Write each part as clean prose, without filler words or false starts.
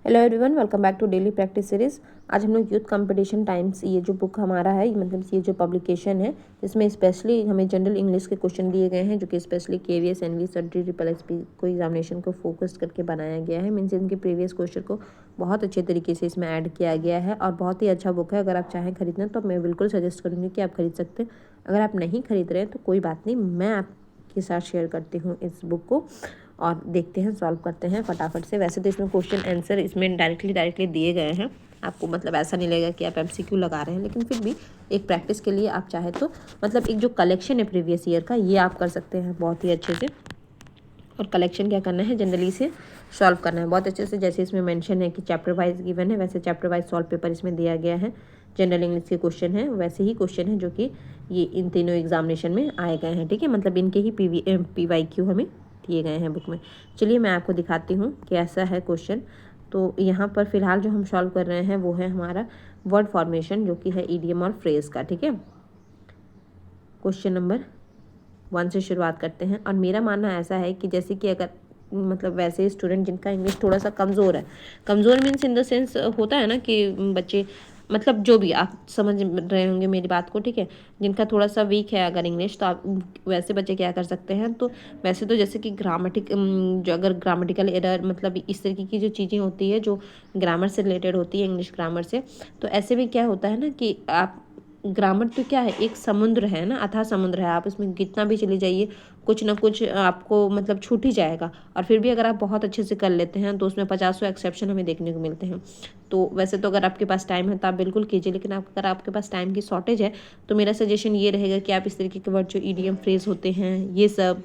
Hello everyone, welcome back to daily practice series. आज हम लोग यूथ कंपटीशन टाइम्स ये जो बुक हमारा है, मतलब ये जो पब्लिकेशन है, इसमें स्पेशली हमें जनरल इंग्लिश के क्वेश्चन दिए गए हैं जो कि स्पेशली केवीएस एनवीएस और ट्रिपल एसपी को एग्जामिनेशन को फोकस करके बनाया गया है। मीन्स इनके प्रीवियस क्वेश्चन को बहुत अच्छे तरीके से इसमें ऐड किया गया है और बहुत ही अच्छा बुक है। अगर आप चाहें खरीदना तो मैं बिल्कुल सजेस्ट करूँगी कि आप खरीद सकते हैं। अगर आप नहीं खरीद रहे हैं तो कोई बात नहीं, मैं आपके साथ शेयर करती हूँ इस बुक को और देखते हैं, सॉल्व करते हैं फटाफट से। वैसे तो इसमें क्वेश्चन आंसर इसमें डायरेक्टली दिए गए हैं आपको, मतलब ऐसा नहीं लगेगा कि आप एमसीक्यू लगा रहे हैं, लेकिन फिर भी एक प्रैक्टिस के लिए आप चाहे तो मतलब एक जो कलेक्शन है प्रीवियस ईयर का, ये आप कर सकते हैं बहुत ही अच्छे से। और कलेक्शन क्या करना है, जनरली से सॉल्व करना है बहुत अच्छे से। जैसे इसमें मेंशन है कि चैप्टर वाइज गिवन है, वैसे चैप्टर वाइज सॉल्व पेपर इसमें दिया गया है। जनरल इंग्लिश के क्वेश्चन है, वैसे ही क्वेश्चन है जो कि ये इन तीनों एग्जामिनेशन में आए गए हैं। ठीक है, मतलब इनके ही PYQ हमें दिए गए हैं बुक में। चलिए मैं आपको दिखाती हूँ कैसा है क्वेश्चन। तो यहाँ पर फिलहाल जो हम सॉल्व कर रहे हैं वो है हमारा वर्ड फॉर्मेशन, जो कि है ईडियम और फ्रेज का। ठीक है, क्वेश्चन नंबर 1 से शुरुआत करते हैं। और मेरा मानना ऐसा है कि जैसे कि अगर मतलब वैसे स्टूडेंट जिनका इंग्लिश थोड़ा सा कमज़ोर है, कमज़ोर मीन्स इन द सेंस होता है ना कि बच्चे मतलब जो भी आप समझ रहे होंगे मेरी बात को। ठीक है, जिनका थोड़ा सा वीक है अगर इंग्लिश, तो आप वैसे बच्चे क्या कर सकते हैं। तो वैसे तो जैसे कि जो अगर ग्रामेटिकल एरर मतलब इस तरीके की जो चीज़ें होती है जो ग्रामर से रिलेटेड होती है, इंग्लिश ग्रामर से, तो ऐसे में क्या होता है ना कि आप ग्रामर तो क्या है, एक समुद्र है ना, अथाह समुद्र है। आप इसमें कितना भी चले जाइए, कुछ ना कुछ आपको मतलब छूट ही जाएगा। और फिर भी अगर आप बहुत अच्छे से कर लेते हैं तो उसमें 50 एक्सेप्शन हमें देखने को मिलते हैं। तो वैसे तो अगर आपके पास टाइम है तो आप बिल्कुल कीजिए, लेकिन अगर आपके पास टाइम की शॉर्टेज है तो मेरा सजेशन ये रहेगा कि आप इस तरीके के वर्ड जो ईडियम फ्रेज होते हैं ये सब,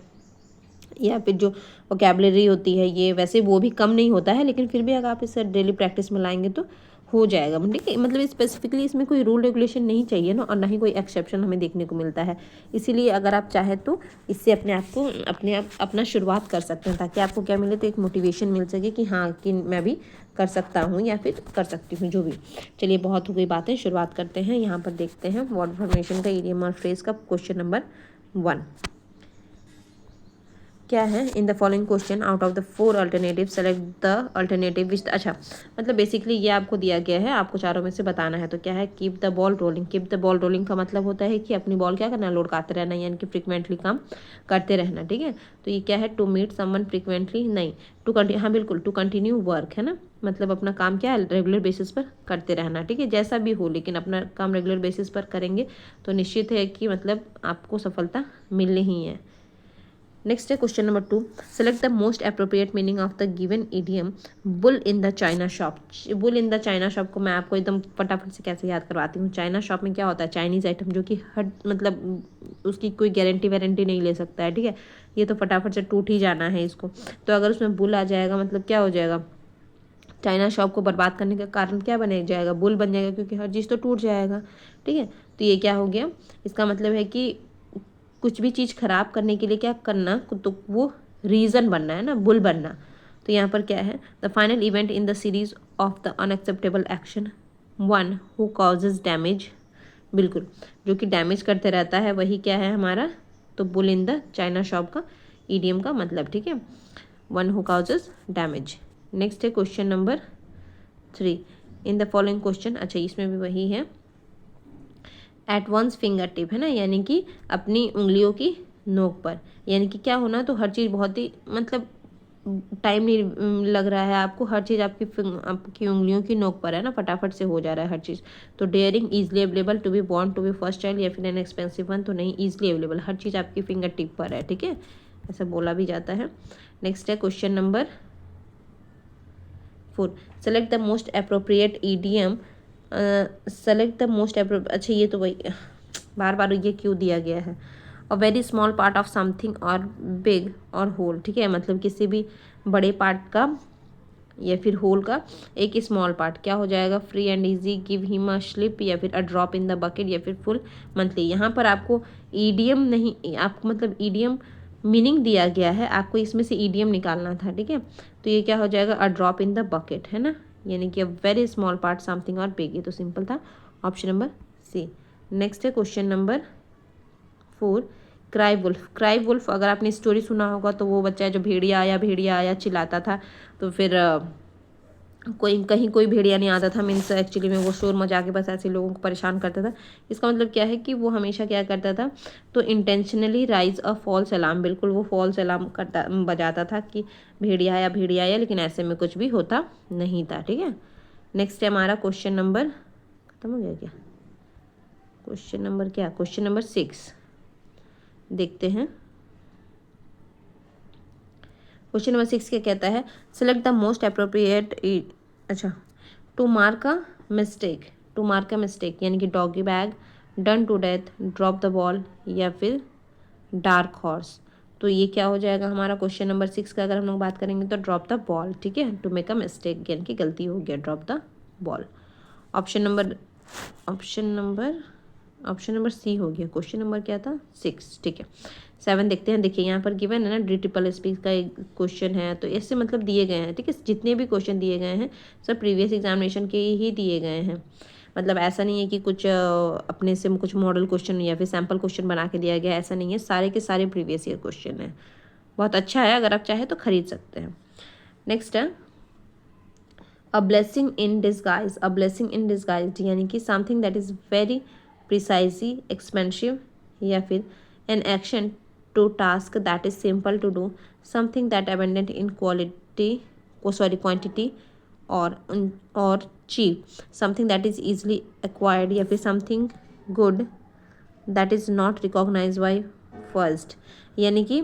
या फिर जो वोकेबलरी होती है ये, वैसे वो भी कम नहीं होता है, लेकिन फिर भी अगर आप इसे डेली प्रैक्टिस में लाएंगे तो हो जाएगा। ठीक है, मतलब स्पेसिफिकली इसमें कोई रूल रेगुलेशन नहीं चाहिए ना, और ना ही कोई एक्सेप्शन हमें देखने को मिलता है। इसीलिए अगर आप चाहें तो इससे अपने आप को अपना शुरुआत कर सकते हैं, ताकि आपको क्या मिले, तो एक मोटिवेशन मिल सके कि हाँ कि मैं भी कर सकता हूँ या फिर कर सकती हूँ जो भी। चलिए बहुत हो गई बातें, शुरुआत करते हैं। यहाँ पर देखते हैं वर्ड फॉर्मेशन का ईडियम और फ्रेज का क्वेश्चन नंबर 1 क्या है। इन the following question out of the 4 alternative select the alternative विच, अच्छा मतलब बेसिकली ये आपको दिया गया है, आपको चारों में से बताना है। तो क्या है, keep the ball rolling. Keep the ball rolling का मतलब होता है कि अपनी बॉल क्या करना, लौटकाते रहना, यानी कि फ्रिक्वेंटली काम करते रहना। ठीक है, तो ये क्या है, टू मीट समवन फ्रिक्वेंटली, नहीं टू कंटिन्यू, हाँ बिल्कुल टू कंटिन्यू वर्क है ना, मतलब अपना काम क्या है रेगुलर बेसिस पर करते रहना। ठीक है, जैसा भी हो, लेकिन अपना काम रेगुलर बेसिस पर करेंगे तो निश्चित है कि मतलब आपको सफलता मिलनी ही है। नेक्स्ट है question number 2, select the most appropriate meaning of the given idiom bull in the china shop. Bull in the china shop को मैं आपको एकदम फटाफट से कैसे याद करवाती हूँ। चाइना शॉप में क्या होता है, चाइनीज़ आइटम जो कि हर मतलब उसकी कोई गारंटी वारंटी नहीं ले सकता है। ठीक है, ये तो फटाफट से टूट ही जाना है इसको। तो अगर उसमें बुल आ जाएगा मतलब क्या हो जाएगा, चाइना शॉप को बर्बाद करने का कारण क्या बन जाएगा, बुल बन जाएगा, क्योंकि हर चीज़ तो टूट जाएगा। ठीक है, तो ये क्या हो गया, इसका मतलब है कि कुछ भी चीज़ खराब करने के लिए क्या करना, तो वो रीज़न बनना है ना, बुल बनना। तो यहाँ पर क्या है, the final event in the series of the unacceptable action one who causes damage, बिल्कुल जो कि डैमेज करते रहता है वही क्या है हमारा, तो bull in the china shop का ईडियम का मतलब। ठीक है, one who causes damage. Next है question number 3, in the following question, अच्छा इसमें भी वही है, एट वंस फिंगर टिप है ना, यानी कि अपनी उंगलियों की नोक पर, यानी कि क्या होना, तो हर चीज़ बहुत ही मतलब टाइम नहीं लग रहा है आपको, हर चीज़ आपकी उंगलियों की नोक पर है ना, फटाफट से हो जा रहा है हर चीज़। तो daring, easily available, to be born, to be first child, या फिर एन एक्सपेंसिव वन, तो नहीं इजली अवेलेबल, हर चीज़ आपकी फिंगर टिप पर है। ठीक है, ऐसा बोला भी जाता है। नेक्स्ट है question number 4, select the most appropriate idiom. Select the most appropriate, अच्छा ये तो वही बार बार ये क्यों दिया गया है, और very small part of something और बिग और होल। ठीक है, मतलब किसी भी बड़े पार्ट का या फिर होल का एक स्मॉल पार्ट क्या हो जाएगा, free and easy, give him a slip, या फिर अ ड्रॉप इन द बकेट, या फिर फुल मंथली। यहाँ पर आपको ईडियम नहीं, आपको मतलब ईडियम मीनिंग दिया गया है, आपको इसमें से ईडियम निकालना था। ठीक है, तो ये क्या हो जाएगा, a drop in the bucket है ना, यानी कि a very small part something और बिग, ये तो सिंपल था, ऑप्शन नंबर सी। नेक्स्ट है question number 4, cry wolf. Cry wolf अगर आपने स्टोरी सुना होगा तो वो बच्चा है जो भेड़िया आया चिल्लाता था, तो फिर कोई कहीं कोई भेड़िया नहीं आता था, मीन्स एक्चुअली में वो शोर मचा के बस ऐसे लोगों को परेशान करता था। इसका मतलब क्या है कि वो हमेशा क्या करता था, तो intentionally raise a false alarm, बिल्कुल वो फॉल्स अलार्म करता बजाता था कि भेड़िया आया, लेकिन ऐसे में कुछ भी होता नहीं था। ठीक है, नेक्स्ट है हमारा क्वेश्चन नंबर, खत्म हो गया क्या, क्वेश्चन नंबर क्या, क्वेश्चन नंबर 6 देखते हैं। क्वेश्चन नंबर 6 क्या कहता है, सेलेक्ट द मोस्ट अप्रोप्रिएट, अच्छा, to mark a mistake, to mark a mistake यानी कि doggy bag, done to death, drop the ball या फिर डार्क हॉर्स। तो ये क्या हो जाएगा हमारा क्वेश्चन नंबर 6 का, अगर हम लोग बात करेंगे तो ड्रॉप द बॉल। ठीक है, टू मेक अ मिस्टेक यानी कि गलती हो गया, drop the ball. Option number option number option number C हो गया, क्वेश्चन नंबर क्या था 6। ठीक है, 7 देखते हैं। देखिए यहाँ पर गिवन है ना, DSSP का एक क्वेश्चन है, तो इससे मतलब दिए गए हैं। ठीक है, जितने भी क्वेश्चन दिए गए हैं सब प्रीवियस एग्जामिनेशन के ही दिए गए हैं। मतलब ऐसा नहीं है कि कुछ अपने से कुछ मॉडल क्वेश्चन या फिर सैम्पल क्वेश्चन बना के दिया गया, ऐसा नहीं है, सारे के सारे प्रीवियस ईयर क्वेश्चन है। बहुत अच्छा है, अगर आप चाहें तो खरीद सकते हैं। नेक्स्ट है a blessing in disguise, a blessing in disguise यानी कि something that is very precisely expensive या फिर an action to task that is simple to do, something that abundant in quantity और cheap, something that is easily acquired या फिर something good that is not recognise by first. यानी कि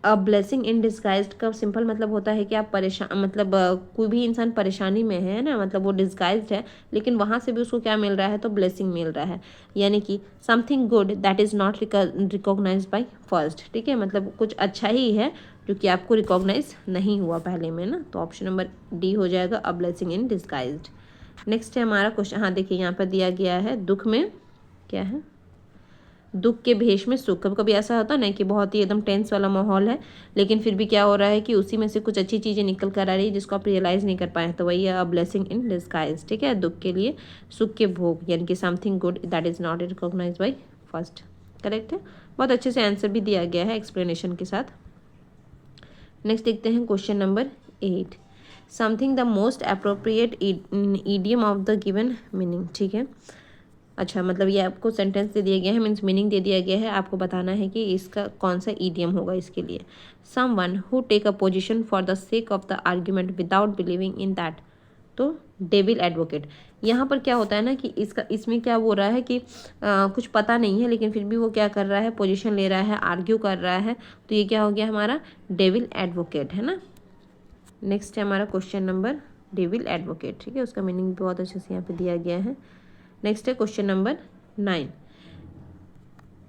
a blessing in disguised का simple मतलब होता है कि आप परेशान, मतलब कोई भी इंसान परेशानी में है ना, मतलब वो डिस्गाइज्ड है, लेकिन वहाँ से भी उसको क्या मिल रहा है, तो ब्लेसिंग मिल रहा है। यानी कि something good that is not recognise by first. ठीक है, मतलब कुछ अच्छा ही है जो कि आपको रिकॉग्नाइज नहीं हुआ पहले में ना, तो ऑप्शन नंबर डी हो जाएगा, अ ब्लेसिंग इन डिस्गाइज्ड। नेक्स्ट है हमारा क्वेश्चन, हाँ देखिए यहाँ पर दिया गया है, दुख में क्या है, दुख के भेष में सुख। कभी कभी ऐसा होता है ना कि बहुत ही एकदम टेंस वाला माहौल है, लेकिन फिर भी क्या हो रहा है कि उसी में से कुछ अच्छी चीज़ें निकल कर आ रही है जिसको आप रियलाइज़ नहीं कर पाए, तो वही है अ ब्लेसिंग इन डिस्गाइज। ठीक है, दुख के लिए सुख के भोग यानी कि something good that is not recognise by first. Correct है, बहुत अच्छे से आंसर भी दिया गया है एक्सप्लेनेशन के साथ। नेक्स्ट देखते हैं question number 8, something the most appropriate idiom of the given meaning. ठीक है, अच्छा, मतलब ये आपको सेंटेंस दे दिया गया है, मीन्स मीनिंग दे दिया गया है, आपको बताना है कि इसका कौन सा ईडियम होगा इसके लिए। Someone who take a position for the sake of the argument without believing in that, तो डेविल एडवोकेट। यहाँ पर क्या होता है ना कि इसमें क्या हो रहा है कि कुछ पता नहीं है, लेकिन फिर भी वो क्या कर रहा है, पोजीशन ले रहा है, आर्ग्यू कर रहा है, तो ये क्या हो गया हमारा डेविल एडवोकेट, है ना। नेक्स्ट है हमारा क्वेश्चन नंबर डेविल एडवोकेट। ठीक है, उसका मीनिंग बहुत अच्छे से यहाँ पे दिया गया है। नेक्स्ट है क्वेश्चन नंबर 9।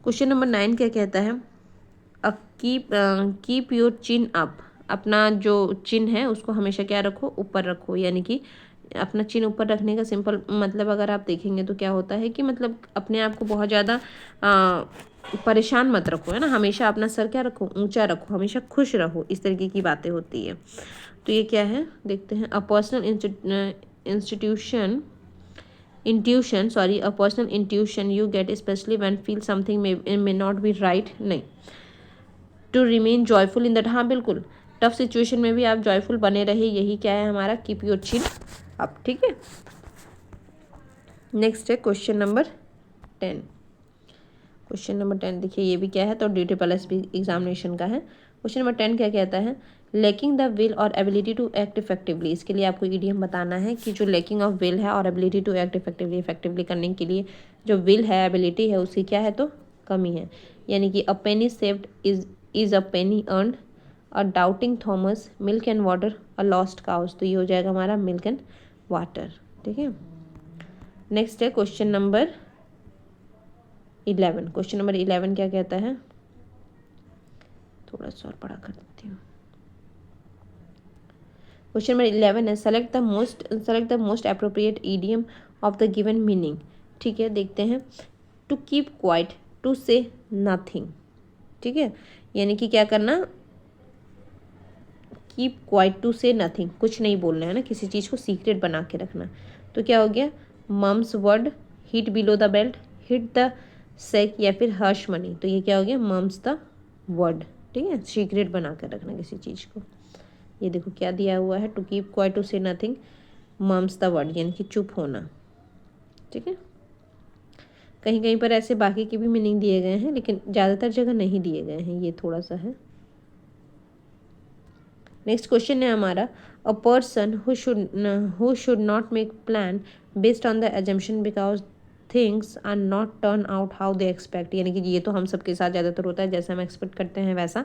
क्वेश्चन नंबर 9 क्या कहता है, कीप योर चिन अप, अपना जो चिन है उसको हमेशा क्या रखो, ऊपर रखो। यानी कि अपना चिन ऊपर रखने का सिंपल मतलब अगर आप देखेंगे तो क्या होता है कि मतलब अपने आप को बहुत ज़्यादा परेशान मत रखो, है ना, हमेशा अपना सर क्या रखो, ऊंचा रखो, हमेशा खुश रहो, इस तरीके की बातें होती है। तो ये क्या है देखते हैं, a personal a personal intuition you get especially when feel something may not be right, नहीं, to remain joyful in that, हाँ बिल्कुल, टफ सिचुएशन में भी आप जॉयफुल बने रहे, यही क्या है हमारा कीप योर चिन अप। ठीक है, नेक्स्ट है क्वेश्चन नंबर 10। क्वेश्चन नंबर 10 देखिए, ये भी क्या है, तो DSSP एग्जामिनेशन का है। क्वेश्चन नंबर 10 क्या कहता है, लैकिंग द विल और एबिलिटी टू एक्ट इफेक्टिवली। इसके लिए आपको ईडीएम बताना है कि जो लैकिंग ऑफ विल है और एबिलिटी टू एक्ट इफेक्टिवली करने के लिए जो विल है, एबिलिटी है, उसकी क्या है, तो कमी है। यानी कि a penny saved is a penny earned, a doubting Thomas, milk and water, a lost cause. तो ये हो जाएगा हमारा मिल्क एंड वाटर। ठीक है, नेक्स्ट है क्वेश्चन नंबर 11। क्वेश्चन नंबर 11 क्या कहता है, थोड़ा सा और पढ़ा कर देती हूँ। क्वेश्चन नंबर 11 है, select the most appropriate idiom of the given meaning. ठीक है, देखते हैं, टू कीप क्वाइट, टू से नथिंग। ठीक है, यानी कि क्या करना, कीप क्वाइट, टू से नथिंग, कुछ नहीं बोलना है ना, किसी चीज़ को सीक्रेट बना के रखना। तो क्या हो गया, mum's word, hit below the belt, hit the sack या फिर हर्श मनी। तो ये क्या हो गया, मम्स द वर्ड। ठीक है, सीक्रेट बना कर रखना किसी चीज़ को। ये देखो क्या दिया हुआ है, टू कीप क्वाइट, टू से नथिंग, मम्स द वर्ड, यानी कि चुप होना। ठीक है, कहीं कहीं पर ऐसे बाकी के भी मीनिंग दिए गए हैं, लेकिन ज़्यादातर जगह नहीं दिए गए हैं, ये थोड़ा सा है। नेक्स्ट क्वेश्चन है हमारा, a person who should not make plan based on the assumption because things are not turn out how they expect, यानी कि ये तो हम सबके साथ ज़्यादातर होता है, जैसा हम एक्सपेक्ट करते हैं वैसा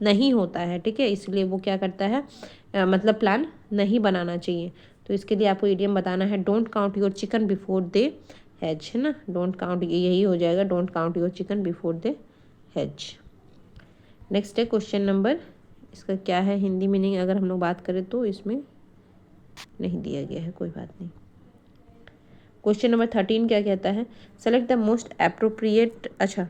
नहीं होता है। ठीक है, इसलिए वो क्या करता है, मतलब प्लान नहीं बनाना चाहिए। तो इसके लिए आपको इडियम बताना है, don't count your chicken before they has, है ना, डोंट काउंट, यही हो जाएगा, don't count your chicken before they has. Next है क्वेश्चन नंबर, इसका क्या है हिंदी मीनिंग अगर हम लोग बात करें तो इसमें नहीं दिया गया है, कोई बात नहीं। क्वेश्चन नंबर 13 क्या कहता है, सेलेक्ट द मोस्ट अप्रोप्रिएट, अच्छा,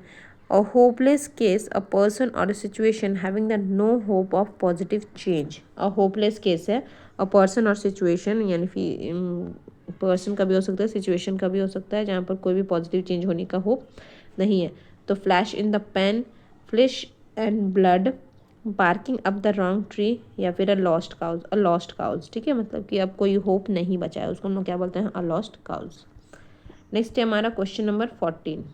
a hopeless case, a person और a situation having the no hope of positive change. A hopeless case है, अ पर्सन और सिचुएशन, यानी फिर पर्सन का भी हो सकता है, सिचुएशन का भी हो सकता है, जहाँ पर कोई भी पॉजिटिव चेंज होने का होप नहीं है। तो flash in the pan, flash and blood, parking up the wrong tree, या फिर अ लॉस्ट काउज। ठीक है, मतलब कि अब कोई होप नहीं बचा है, उसको हम लोग क्या बोलते हैं, अ लॉस्ट काउज। नेक्स्ट है हमारा question number 14,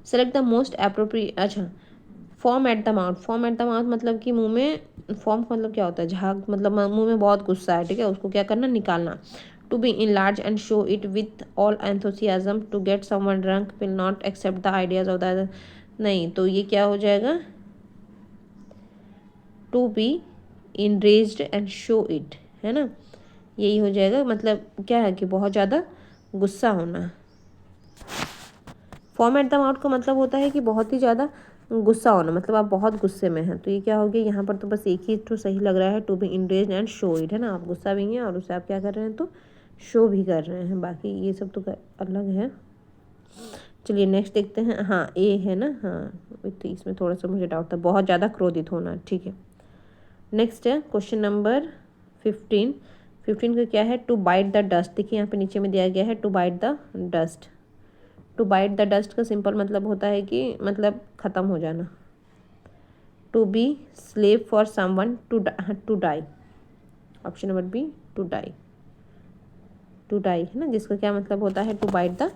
select the most appropriate, अच्छा, foam at the mouth, foam at the mouth मतलब कि मुंह में, फॉर्म मतलब क्या होता है, झाग, मतलब मुंह में बहुत गुस्सा है। ठीक है, उसको क्या करना, निकालना। To be in large and show it with all enthusiasm, to get someone drunk will not accept the ideas of the other, नहीं, तो ये क्या हो जाएगा, to be enraged and show it, है ना, यही हो जाएगा। मतलब क्या है कि बहुत ज़्यादा गुस्सा होना। फॉर्म एट द माउथ का मतलब होता है कि बहुत ही ज़्यादा गुस्सा होना, मतलब आप बहुत गुस्से में हैं। तो ये क्या हो गया, यहाँ पर तो बस एक ही तो सही लग रहा है, to be enraged and show it, है ना, आप गुस्सा भी हैं और उसे आप क्या कर रहे हैं, तो शो भी कर रहे हैं, बाकी ये सब तो अलग है। चलिए नेक्स्ट देखते हैं, हाँ ए है ना, हाँ तो इसमें थोड़ा सा मुझे डाउट था, बहुत ज़्यादा क्रोधित होना। ठीक है, नेक्स्ट है क्वेश्चन नंबर 15, 15 का क्या है, टू बाइट द डस्ट। देखिए यहाँ पे नीचे में दिया गया है, to bite the dust. To bite the dust का सिंपल मतलब होता है कि मतलब ख़त्म हो जाना। To be slave for someone, to die, option number B, to die, to die, है ना, जिसका क्या मतलब होता है, टू बाइट द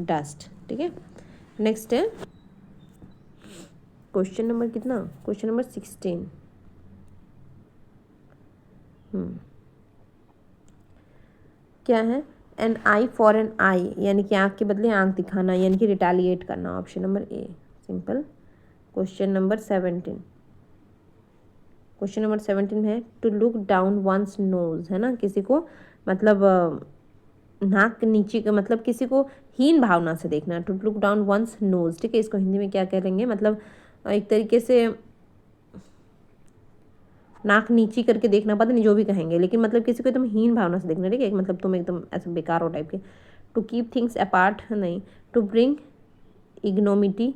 डस्ट। ठीक है, नेक्स्ट है क्वेश्चन नंबर कितना, क्वेश्चन नंबर 16, क्या है, एन आई फॉर एन आई, यानी कि आँख के बदले आँख दिखाना, यानी कि रिटालिएट करना, option number A, simple. Question number 17, question number 17 है, to look down one's nose, है ना, किसी को मतलब नाक नीचे का, मतलब किसी को हीन भावना से देखना, to look down one's nose. ठीक है, इसको हिंदी में क्या कहेंगे, मतलब एक तरीके से नाक नीची करके देखना, पता नहीं जो भी कहेंगे, लेकिन मतलब किसी को एकदम हीन भावना से देखना। ठीक है, मतलब तुम एकदम ऐसे बेकार हो टाइप के। टू कीप थिंग्स अपार्ट, नहीं, to bring ignominy,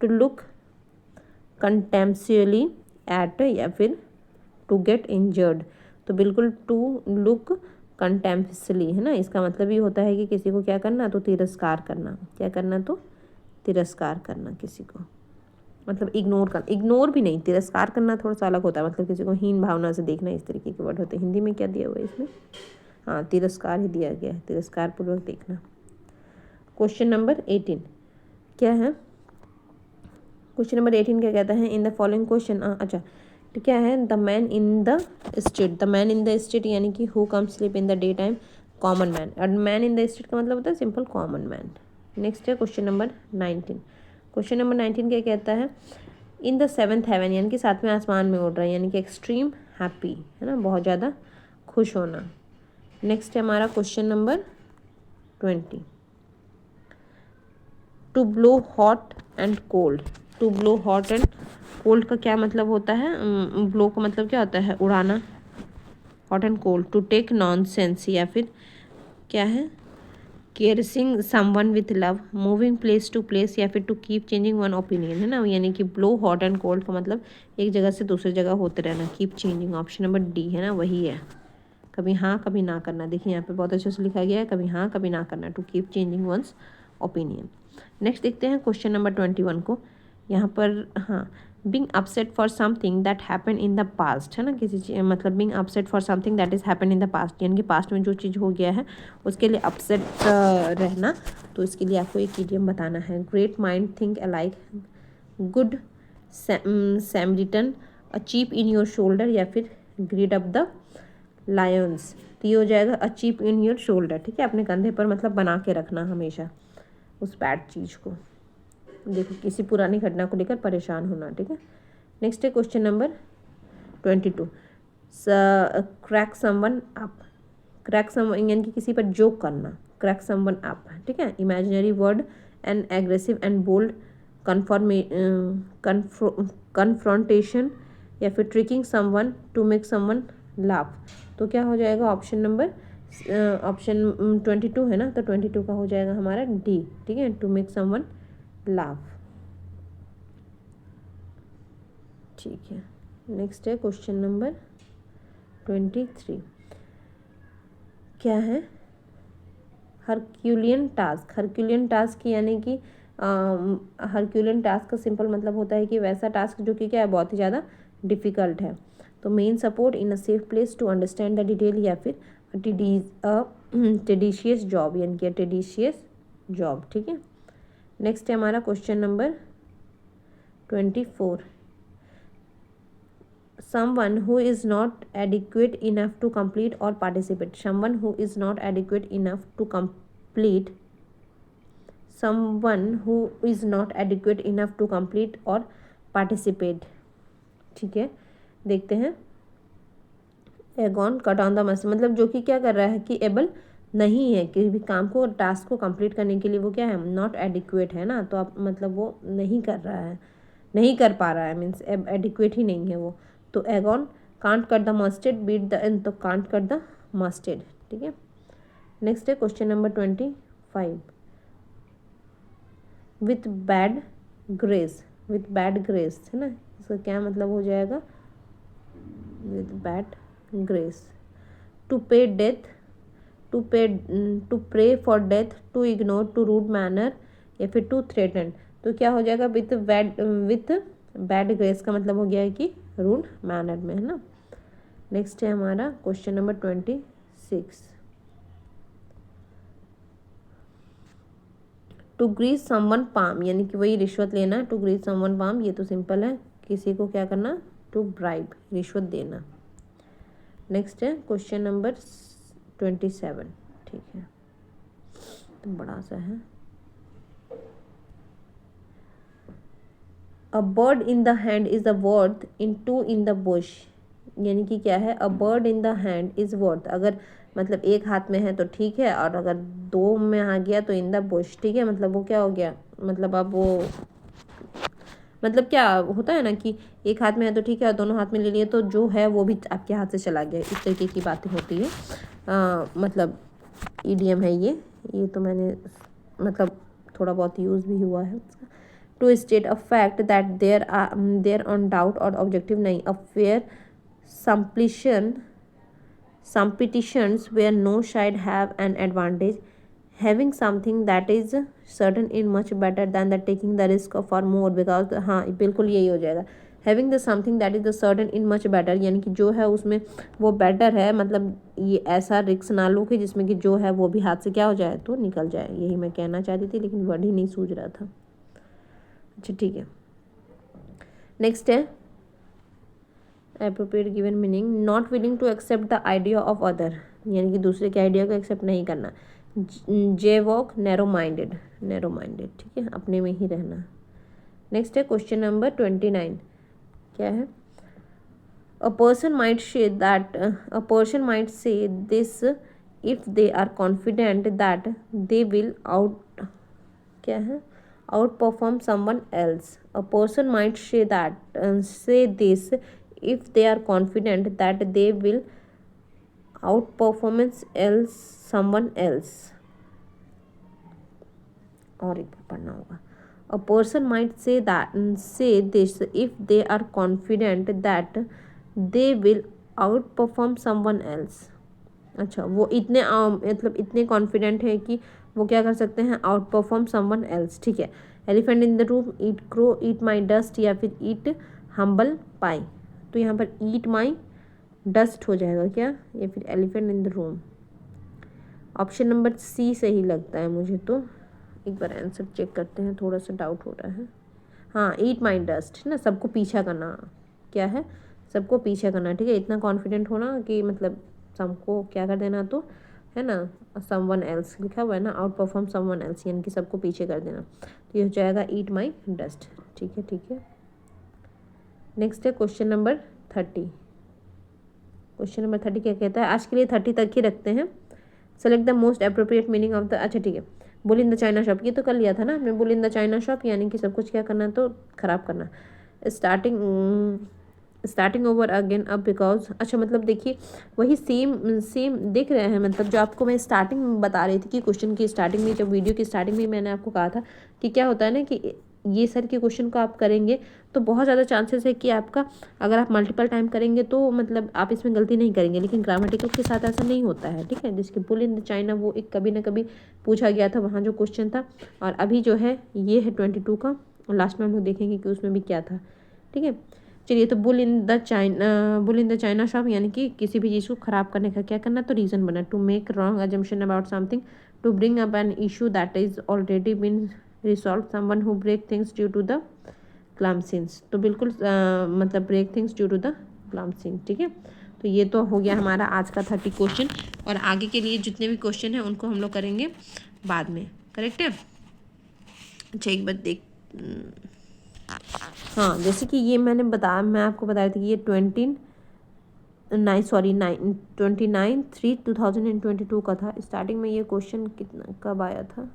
to look contemptuously at, या फिर टू गेट इंजर्ड। तो बिल्कुल टू लुक कंटेम्पचुअली, है ना, इसका मतलब ये होता है कि किसी को क्या करना, तो तिरस्कार करना, क्या करना, तो तिरस्कार करना किसी को, मतलब इग्नोर करना, इग्नोर भी नहीं, तिरस्कार करना थोड़ा सा अलग होता है, मतलब किसी को हीन भावना से देखना, इस तरीके के वर्ड होते हैं। हिंदी में क्या दिया हुआ है इसमें, हाँ तिरस्कार ही दिया गया है, तिरस्कार पूर्वक देखना। क्वेश्चन नंबर 18 क्या है, क्वेश्चन नंबर 18 क्या कहता है, इन द फॉलोइंग क्वेश्चन, अच्छा तो क्या है, the man in the street, the man in the street यानी कि who come sleep in the day time, common man, और मैन इन द स्ट्रीट का मतलब होता है सिंपल कॉमन मैन। नेक्स्ट है क्वेश्चन नंबर 19, क्वेश्चन नंबर 19 क्या कहता है, इन द सेवन्थ हेवन, यानी कि सातवें आसमान में उड़ रहा है, यानी कि एक्सट्रीम हैप्पी, है ना, बहुत ज़्यादा खुश होना। नेक्स्ट है हमारा question number 20, to blow hot and cold, to blow hot and cold का क्या मतलब होता है, ब्लो का मतलब क्या होता है, उड़ाना, hot and cold, to take nonsense, या फिर क्या है, caressing someone with love, moving place to place, या फिर to keep changing one opinion, है ना, यानी कि ब्लो हॉट एंड कोल्ड का मतलब एक जगह से दूसरी जगह होते रहना, keep changing, option number D, है ना, वही है, कभी हाँ कभी ना करना। देखिए यहाँ पे बहुत अच्छे से लिखा गया है, कभी हाँ कभी ना करना, to keep changing one's opinion. Next देखते हैं क्वेश्चन नंबर 21 को, यहाँ पर हाँ, being upset for something that happen in the past, है ना, किसी मतलब being upset for something that is happen in the past, यानी कि पास्ट में जो चीज़ हो गया है उसके लिए अपसेट रहना। तो इसके लिए आपको एक इडियम बताना है। Great mind think alike, good Samaritan, a chip in your shoulder, या फिर ग्रीड अप द लायंस। तो ये हो जाएगा a chip in your shoulder, ठीक है, अपने कंधे पर मतलब बना के रखना हमेशा उस बैड चीज़ को। देखो किसी पुरानी घटना को लेकर परेशान होना, ठीक है। नेक्स्ट है question number 22। Crack someone up, crack someone यानी कि किसी पर जोक करना, क्रैक समवन अप, ठीक है। Imaginary word and aggressive and bold confrontation, या फिर tricking someone to make someone laugh. तो क्या हो जाएगा ऑप्शन नंबर, ऑप्शन 22 है ना, तो 22 का हो जाएगा हमारा डी, ठीक है, टू मेक समवन लाफ। ठीक है। नेक्स्ट है क्वेश्चन नंबर 23। क्या है, हरक्यूलियन टास्क। हरक्यूलियन टास्क यानी कि हरक्यूलियन टास्क का सिंपल मतलब होता है कि वैसा टास्क जो कि क्या है, बहुत ही ज़्यादा डिफ़िकल्ट है। तो main support in a safe place to understand the detail, या फिर टेडिशियस जॉब, यानी कि टेडिशियस जॉब, ठीक है। नेक्स्ट है हमारा question number 24। someone who is not adequate enough to complete or participate, someone who is not adequate enough to complete, someone who is not adequate enough to complete or participate, ठीक है। देखते हैं, Aegon cut on the must, मतलब जो कि क्या कर रहा है कि एबल नहीं है किसी भी काम को, टास्क को कंप्लीट करने के लिए, वो क्या है, नॉट एडिक्वेट है ना, तो आप मतलब वो नहीं कर रहा है, नहीं कर पा रहा है, मीन्स एडिक्वेट ही नहीं है वो। तो again can't cut the mustard beat the end, तो कांट कट द मस्टेड, ठीक है। नेक्स्ट है question number 25। With bad grace, with bad grace, है ना, इसका क्या मतलब हो जाएगा, with bad grace, to pay death, to pay, to pray for death, to ignore, to rude manner, या फिर टू थ्रेटन। तो क्या हो जाएगा, विथ बैड ग्रेस का मतलब हो गया है कि रूड मैनर में, है ना। नेक्स्ट है हमारा question number 26। To grease someone palm, यानी कि वही रिश्वत लेना, टू ग्रीस समवन पाम, ये तो सिंपल है, किसी को क्या करना, टू ब्राइब, रिश्वत देना। नेक्स्ट है क्वेश्चन नंबर 27, ठीक है, तो बड़ा सा है। A bird in the hand is the worth in two in the bush, यानी कि क्या है, a bird in the hand is worth, अगर मतलब एक हाथ में है तो ठीक है, और अगर दो में आ गया तो इन द बुश, ठीक है, मतलब वो क्या हो गया, मतलब अब वो मतलब क्या होता है ना कि एक हाथ में है तो ठीक है, और दोनों हाथ में ले लिए तो जो है वो भी आपके हाथ से चला गया, इस तरीके की बातें होती है। मतलब ईडीएम है ये तो मैंने मतलब थोड़ा बहुत यूज़ भी हुआ है उसका। To state a fact that there on doubt और ऑब्जेक्टिव नहीं, a fair competitions where no side have an advantage, having something that is certain in much better than the taking the risk for more, because हाँ बिल्कुल यही हो जाएगा, having the something that is the certain in much better, यानी कि जो है उसमें वो बेटर है, मतलब ये ऐसा रिस्क ना लो कि जिसमें कि जो है वो भी हाथ से क्या हो जाए, तो निकल जाए, यही मैं कहना चाहती थी, लेकिन वर्ड ही नहीं सूझ रहा था। अच्छा ठीक है। नेक्स्ट है appropriate given meaning, not willing to accept the idea of other, यानी कि दूसरे के आइडिया को एक्सेप्ट नहीं करना। Jaywalk narrow minded, narrow minded, ठीक है, अपने में ही रहना। नेक्स्ट है क्वेश्चन नंबर 29। क्या है, a person might say this if they are confident that they will क्या है, outperform someone else. A person might say this if they are confident that they will outperform someone else, और एक बार पढ़ना होगा। A person might say this if they are confident that they will outperform someone else। अच्छा, वो इतने मतलब इतने confident है कि वो क्या कर सकते हैं, आउट परफॉर्म समवन एल्स, ठीक है। Elephant in the room, eat crow, eat my dust, या फिर ईट हम्बल पाई, तो यहाँ पर ईट माई डस्ट हो जाएगा क्या, या फिर elephant in the room. Option number C सही लगता है मुझे तो। एक बार आंसर चेक करते हैं, थोड़ा सा डाउट हो रहा है। हाँ, ईट माई डस्ट ना, सबको पीछा करना, क्या है, सबको पीछा करना, ठीक है। इतना कॉन्फिडेंट होना कि मतलब सबको क्या कर देना, तो है ना, समवन एल्स लिखा हुआ है ना, आउट परफॉर्म समवन एल्स, यानी कि सबको पीछे कर देना। तो ये हो जाएगा ईट माई डस्ट। ठीक है, ठीक है। नेक्स्ट है क्वेश्चन नंबर 30। क्वेश्चन नंबर 30 क्या कहता है, आज के लिए 30 तक ही रखते हैं। Select the most appropriate meaning of the, अच्छा ठीक है, bull in the china shop, ये तो कर लिया था ना हमने, bull in the china shop यानी कि सब कुछ क्या करना, तो खराब करना। स्टार्टिंग ओवर अगेन अब बिकॉज, अच्छा मतलब देखिए वही सेम सेम देख रहे हैं, मतलब जो आपको मैं स्टार्टिंग में बता रही थी कि क्वेश्चन की स्टार्टिंग में, जब वीडियो की स्टार्टिंग में मैंने आपको कहा था कि क्या होता है ना कि ये सर के क्वेश्चन को आप करेंगे तो बहुत ज़्यादा चांसेस है कि आपका, अगर आप मल्टीपल टाइम करेंगे तो मतलब आप इसमें गलती नहीं करेंगे, लेकिन ग्रामेटिकल के साथ ऐसा नहीं होता है, ठीक है। जिसके बुल इन द चाइना वो एक कभी ना कभी पूछा गया था, वहाँ जो क्वेश्चन था, और अभी जो है ये है 22 का, और लास्ट में हम लोग देखेंगे कि उसमें भी क्या था, ठीक है। चलिए, तो bull in the china shop यानी कि किसी भी चीज़ को ख़राब करने का क्या करना, तो रीज़न बना, to make wrong assumption about something, to bring up an issue that is already been resolve, someone who break things due to the clumsiness, तो बिल्कुल मतलब break things due to the clumsiness, ठीक है। तो ये तो हो गया हमारा आज का 30 क्वेश्चन, और आगे के लिए जितने भी क्वेश्चन हैं उनको हम लोग करेंगे बाद में, करेक्ट है। अच्छा एक बार देख, हाँ जैसे कि ये मैं आपको बताया था कि ये 29/3/2022 का था। स्टार्टिंग में ये क्वेश्चन कितना कब आया था,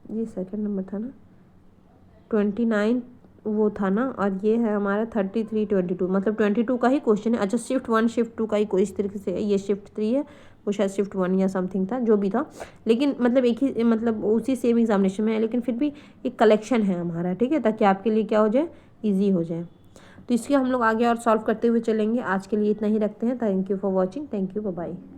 ये सेकंड नंबर था ना, 29 वो था ना, और ये है हमारा 33/22, मतलब 22 का ही क्वेश्चन है। अच्छा शिफ्ट 1 शिफ्ट 2 का ही कोई इस तरीके से है, ये शिफ्ट 3 है, वो शायद शिफ्ट 1 या समथिंग था, जो भी था, लेकिन मतलब एक ही, मतलब उसी सेम एग्जामिनेशन में है, लेकिन फिर भी एक कलेक्शन है हमारा, ठीक है, ताकि आपके लिए क्या हो जाए, ईजी हो जाए। तो इसके हम लोग आगे और सॉल्व करते हुए चलेंगे। आज के लिए इतना ही रखते हैं। Thank you for watching, thank you, bye bye.